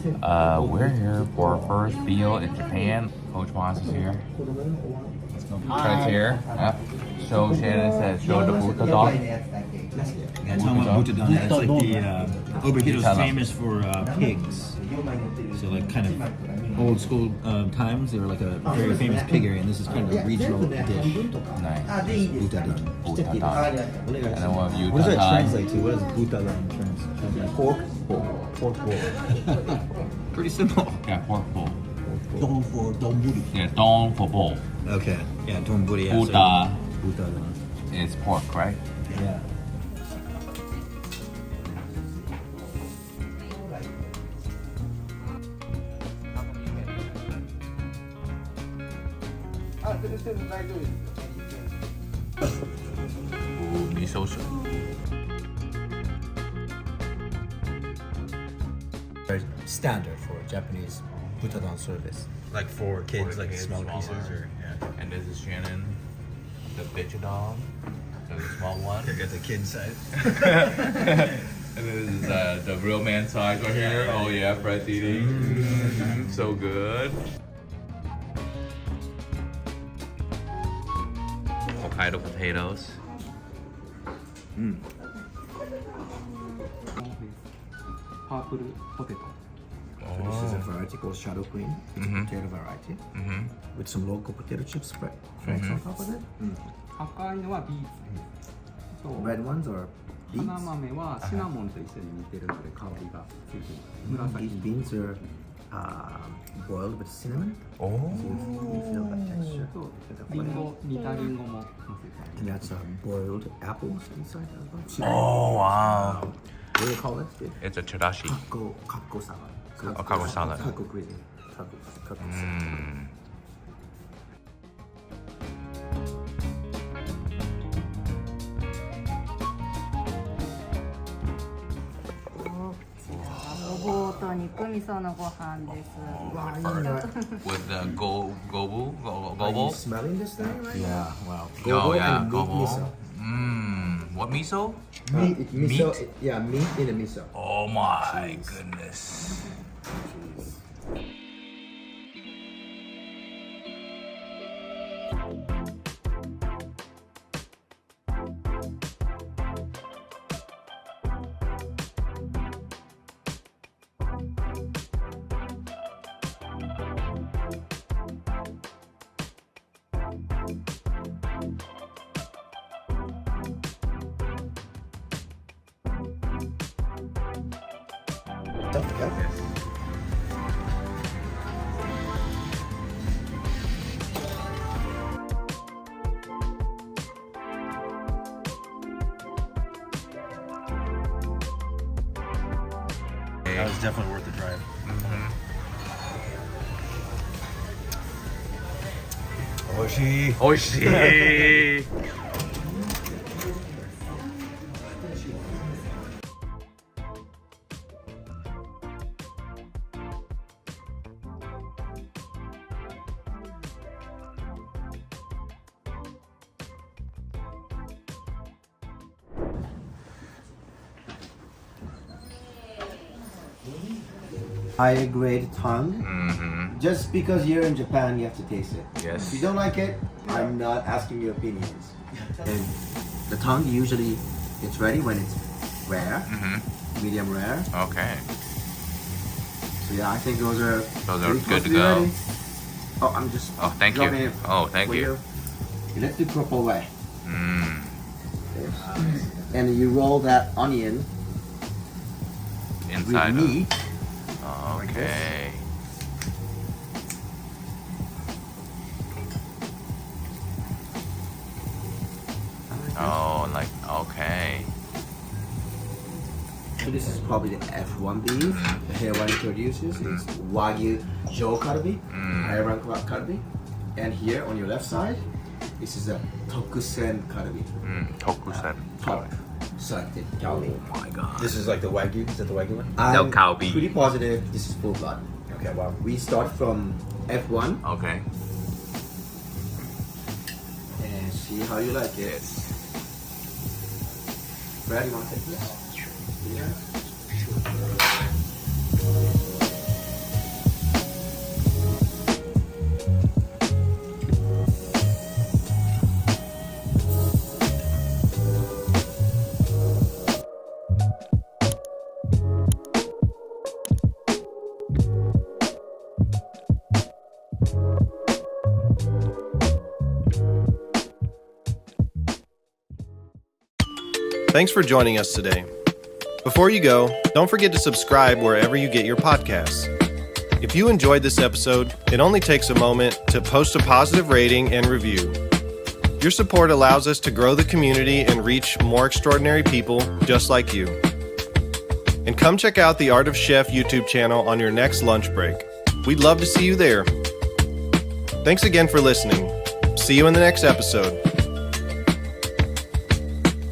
We're here for our first meal in Japan. Coach Moss is here. Trent's here. Yep. So Shannon says, show the Buddha dog. Yeah, talking about Butadon. That's like the Hokkaido's famous for pigs. So like kind of old school times, they were like a very famous pig area, and this is kind of a regional dish. Nice. Butadon. Butadon. And then we'll have you. What does that translate to? What does Butadon translate? Pork bowl. Pork bowl. Pretty simple. Yeah, pork bowl. Don for donburi. Yeah, don for bowl. Okay. Yeah, donburi. Buddha Butadon. is pork, right? Yeah. Ooh, miso soup. Very standard for Japanese Butadon service. Like for kids, like kids, small smaller. pieces, or yeah. And this is Shannon, the bitch dog. So the small one. I got the kid size. And this is the real man size right here. Oh yeah, Fred's eating. So good. Hokkaido potatoes. Purple potato. So this is a variety called shadow queen. It's a potato variety with some local potato chips flakes on top of it. 赤いのはビーツ。そう。 Red ones are 花 beets. 豆はシナモンと一緒に煮てるので香りがついてます。紫。 These beans are boiled with cinnamon. Oh. So you feel that texture. とリンゴ、煮たリンゴも乗せて And that's boiled apples inside as well. Oh wow. What do you call this? It's a chirashi. Kakko salad. Kakko salad. Kakko cuisine. Kakko salad. Mm. With the gobu? Are you Gobo? smelling this thing right Yeah, wow. Oh Gobo yeah, and meat gobo. miso. What miso? Meat, miso, meat? yeah, meat in a miso. Oh my goodness. Okay. That was definitely worth the drive. Oishi. Oishi. Higher grade tongue. Just because you're in Japan, you have to taste it. Yes. If you don't like it, I'm not asking your opinions. And the tongue usually it's ready when it's rare, medium rare. Okay. So yeah, I think those are Those are pretty good close to be go. ready. Oh, I'm just. Oh, thank dropping you. it Oh, thank for you. Let's do proper way. Mm. And you roll that onion Inside with of. meat. Okay. Oh, like, okay. So this is probably the F1 beef. Here what it produces is Wagyu Joe Kalbi, higher rank Kalbi. And here on your left side, this is a Tokusen Kalbi. Tokusen. Top selected Kalbi. Oh my god. This is like the Wagyu. Is that the Wagyu one? No I'm Kalbi. pretty positive this is full blood. Okay, wow. We start from F1 Okay. and see how you like it. Yes. Brad, you want to take this? Yeah. Thanks for joining us today. Before you go, don't forget to subscribe wherever you get your podcasts. If you enjoyed this episode, it only takes a moment to post a positive rating and review. Your support allows us to grow the community and reach more extraordinary people just like you. And come check out the Art of Chef YouTube channel on your next lunch break. We'd love to see you there. Thanks again for listening. See you in the next episode.